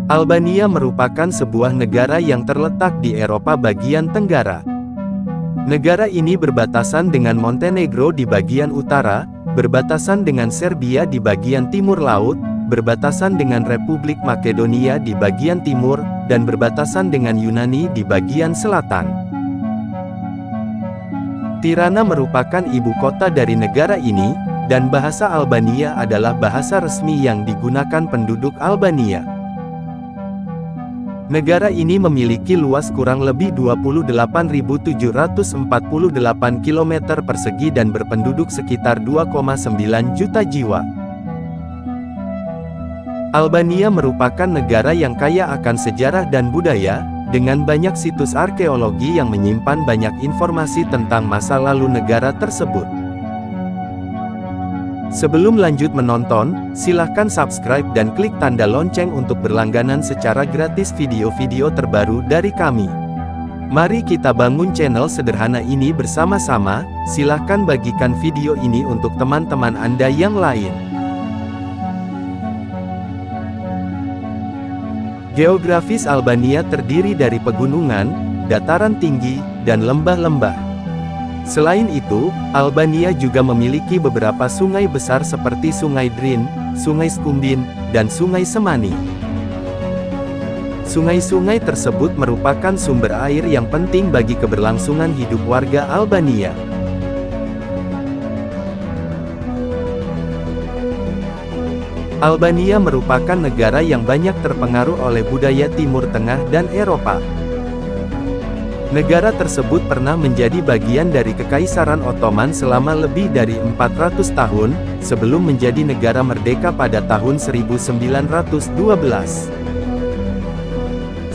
Albania merupakan sebuah negara yang terletak di Eropa bagian tenggara. Negara ini berbatasan dengan Montenegro di bagian utara, berbatasan dengan Serbia di bagian timur laut, berbatasan dengan Republik Makedonia di bagian timur, dan berbatasan dengan Yunani di bagian selatan. Tirana merupakan ibu kota dari negara ini, dan bahasa Albania adalah bahasa resmi yang digunakan penduduk Albania. Negara ini memiliki luas kurang lebih 28.748 km persegi dan berpenduduk sekitar 2,9 juta jiwa. Albania merupakan negara yang kaya akan sejarah dan budaya, dengan banyak situs arkeologi yang menyimpan banyak informasi tentang masa lalu negara tersebut. Sebelum lanjut menonton, silahkan subscribe dan klik tanda lonceng untuk berlangganan secara gratis video-video terbaru dari kami. Mari kita bangun channel sederhana ini bersama-sama, silahkan bagikan video ini untuk teman-teman Anda yang lain. Geografis Albania terdiri dari pegunungan, dataran tinggi, dan lembah-lembah. Selain itu, Albania juga memiliki beberapa sungai besar seperti Sungai Drin, Sungai Skundin, dan Sungai Semani. Sungai-sungai tersebut merupakan sumber air yang penting bagi keberlangsungan hidup warga Albania. Albania merupakan negara yang banyak terpengaruh oleh budaya Timur Tengah dan Eropa. Negara tersebut pernah menjadi bagian dari Kekaisaran Ottoman selama lebih dari 400 tahun, sebelum menjadi negara merdeka pada tahun 1912.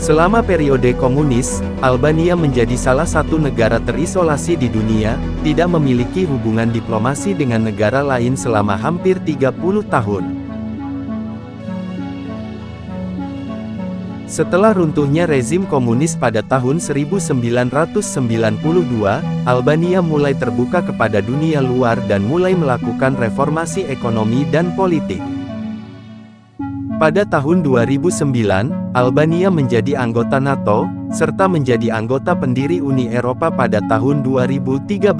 Selama periode komunis, Albania menjadi salah satu negara terisolasi di dunia, tidak memiliki hubungan diplomasi dengan negara lain selama hampir 30 tahun. Setelah runtuhnya rezim komunis pada tahun 1992, Albania mulai terbuka kepada dunia luar dan mulai melakukan reformasi ekonomi dan politik. Pada tahun 2009, Albania menjadi anggota NATO, serta menjadi anggota pendiri Uni Eropa pada tahun 2013.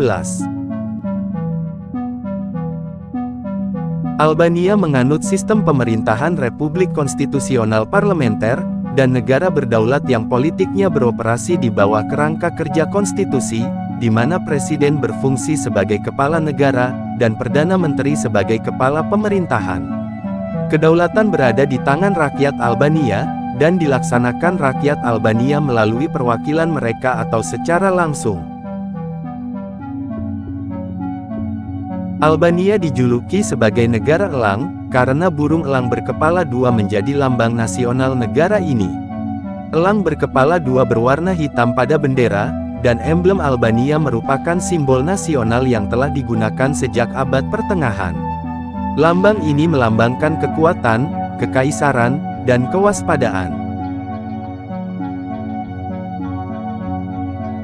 Albania menganut sistem pemerintahan Republik Konstitusional Parlementer, dan negara berdaulat yang politiknya beroperasi di bawah kerangka kerja konstitusi, di mana presiden berfungsi sebagai kepala negara, dan perdana menteri sebagai kepala pemerintahan. Kedaulatan berada di tangan rakyat Albania, dan dilaksanakan rakyat Albania melalui perwakilan mereka atau secara langsung. Albania dijuluki sebagai negara elang, karena burung elang berkepala dua menjadi lambang nasional negara ini. Elang berkepala dua berwarna hitam pada bendera, dan emblem Albania merupakan simbol nasional yang telah digunakan sejak abad pertengahan. Lambang ini melambangkan kekuatan, kekaisaran, dan kewaspadaan.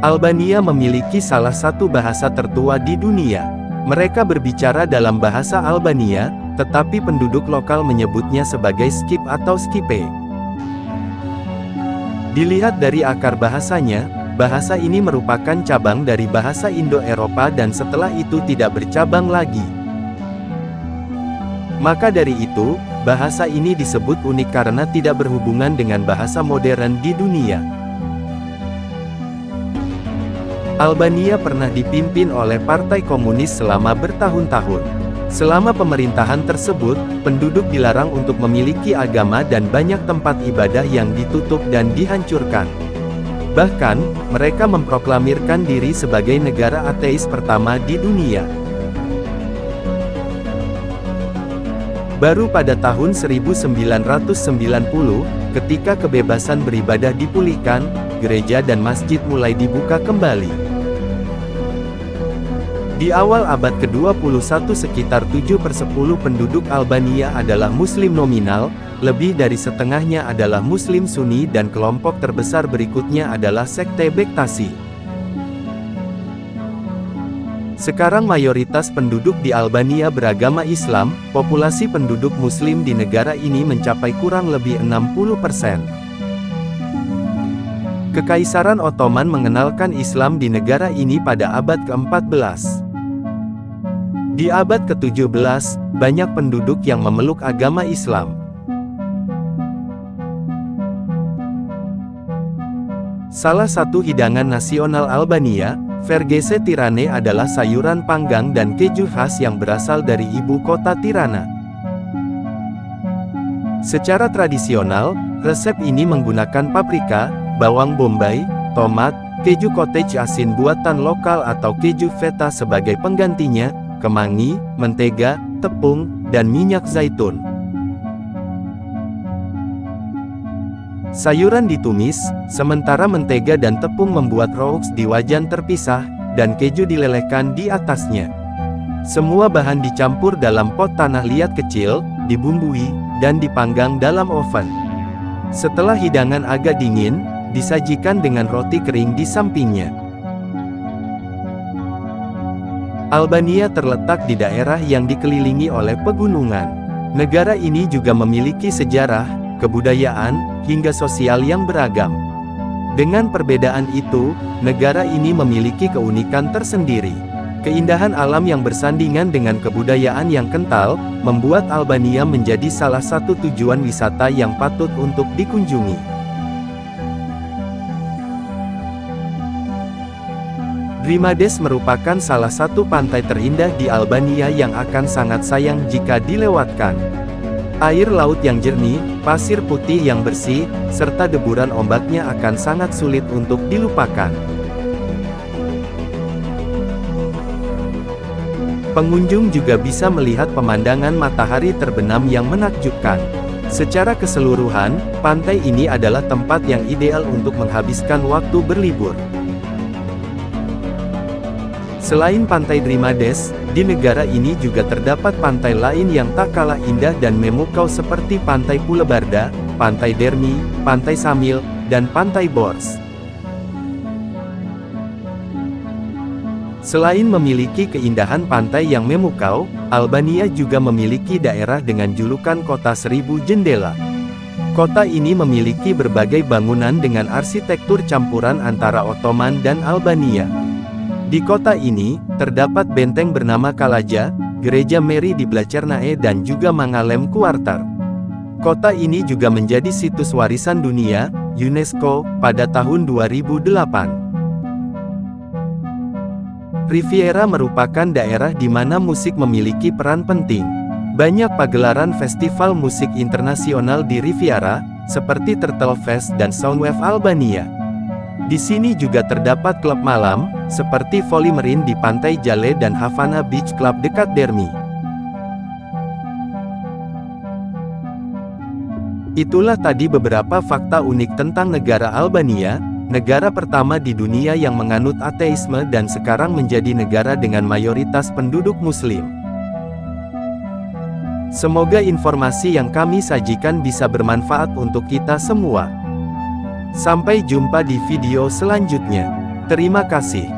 Albania memiliki salah satu bahasa tertua di dunia. Mereka berbicara dalam bahasa Albania, tetapi penduduk lokal menyebutnya sebagai skip atau skipe. Dilihat dari akar bahasanya, bahasa ini merupakan cabang dari bahasa Indo-Eropa dan setelah itu tidak bercabang lagi. Maka dari itu, bahasa ini disebut unik karena tidak berhubungan dengan bahasa modern di dunia. Albania pernah dipimpin oleh Partai Komunis selama bertahun-tahun. Selama pemerintahan tersebut, penduduk dilarang untuk memiliki agama dan banyak tempat ibadah yang ditutup dan dihancurkan. Bahkan, mereka memproklamirkan diri sebagai negara ateis pertama di dunia. Baru pada tahun 1990, ketika kebebasan beribadah dipulihkan, gereja dan masjid mulai dibuka kembali. Di awal abad ke-21 sekitar 7/10 penduduk Albania adalah Muslim nominal, lebih dari setengahnya adalah Muslim Sunni dan kelompok terbesar berikutnya adalah sekte Bektashi. Sekarang mayoritas penduduk di Albania beragama Islam, populasi penduduk Muslim di negara ini mencapai kurang lebih 60%. Kekaisaran Ottoman mengenalkan Islam di negara ini pada abad ke-14. Di abad ke-17, banyak penduduk yang memeluk agama Islam. Salah satu hidangan nasional Albania, Vergese Tirane, adalah sayuran panggang dan keju khas yang berasal dari ibu kota Tirana. Secara tradisional, resep ini menggunakan paprika, bawang bombay, tomat, keju cottage asin buatan lokal atau keju feta sebagai penggantinya, kemangi, mentega, tepung, dan minyak zaitun. Sayuran ditumis, sementara mentega dan tepung membuat roux di wajan terpisah, dan keju dilelehkan di atasnya. Semua bahan dicampur dalam pot tanah liat kecil, dibumbui, dan dipanggang dalam oven. Setelah hidangan agak dingin, disajikan dengan roti kering di sampingnya. Albania terletak di daerah yang dikelilingi oleh pegunungan. Negara ini juga memiliki sejarah, kebudayaan, hingga sosial yang beragam. Dengan perbedaan itu, negara ini memiliki keunikan tersendiri. Keindahan alam yang bersandingan dengan kebudayaan yang kental, membuat Albania menjadi salah satu tujuan wisata yang patut untuk dikunjungi. Grimades merupakan salah satu pantai terindah di Albania yang akan sangat sayang jika dilewatkan. Air laut yang jernih, pasir putih yang bersih, serta deburan ombaknya akan sangat sulit untuk dilupakan. Pengunjung juga bisa melihat pemandangan matahari terbenam yang menakjubkan. Secara keseluruhan, pantai ini adalah tempat yang ideal untuk menghabiskan waktu berlibur. Selain pantai Grimades, di negara ini juga terdapat pantai lain yang tak kalah indah dan memukau seperti Pantai Pulebarda, Pantai Dermi, Pantai Samil, dan Pantai Bors. Selain memiliki keindahan pantai yang memukau, Albania juga memiliki daerah dengan julukan Kota Seribu Jendela. Kota ini memiliki berbagai bangunan dengan arsitektur campuran antara Ottoman dan Albania. Di kota ini, terdapat benteng bernama Kalaja, Gereja Mary di Blacernae dan juga Mangalem Quarter. Kota ini juga menjadi situs warisan dunia, UNESCO, pada tahun 2008. Riviera merupakan daerah di mana musik memiliki peran penting. Banyak pagelaran festival musik internasional di Riviera, seperti Turtle Fest dan Soundwave Albania. Di sini juga terdapat klub malam, seperti Volley Marine di Pantai Jale dan Havana Beach Club dekat Dermi. Itulah tadi beberapa fakta unik tentang negara Albania, negara pertama di dunia yang menganut ateisme dan sekarang menjadi negara dengan mayoritas penduduk Muslim. Semoga informasi yang kami sajikan bisa bermanfaat untuk kita semua. Sampai jumpa di video selanjutnya. Terima kasih.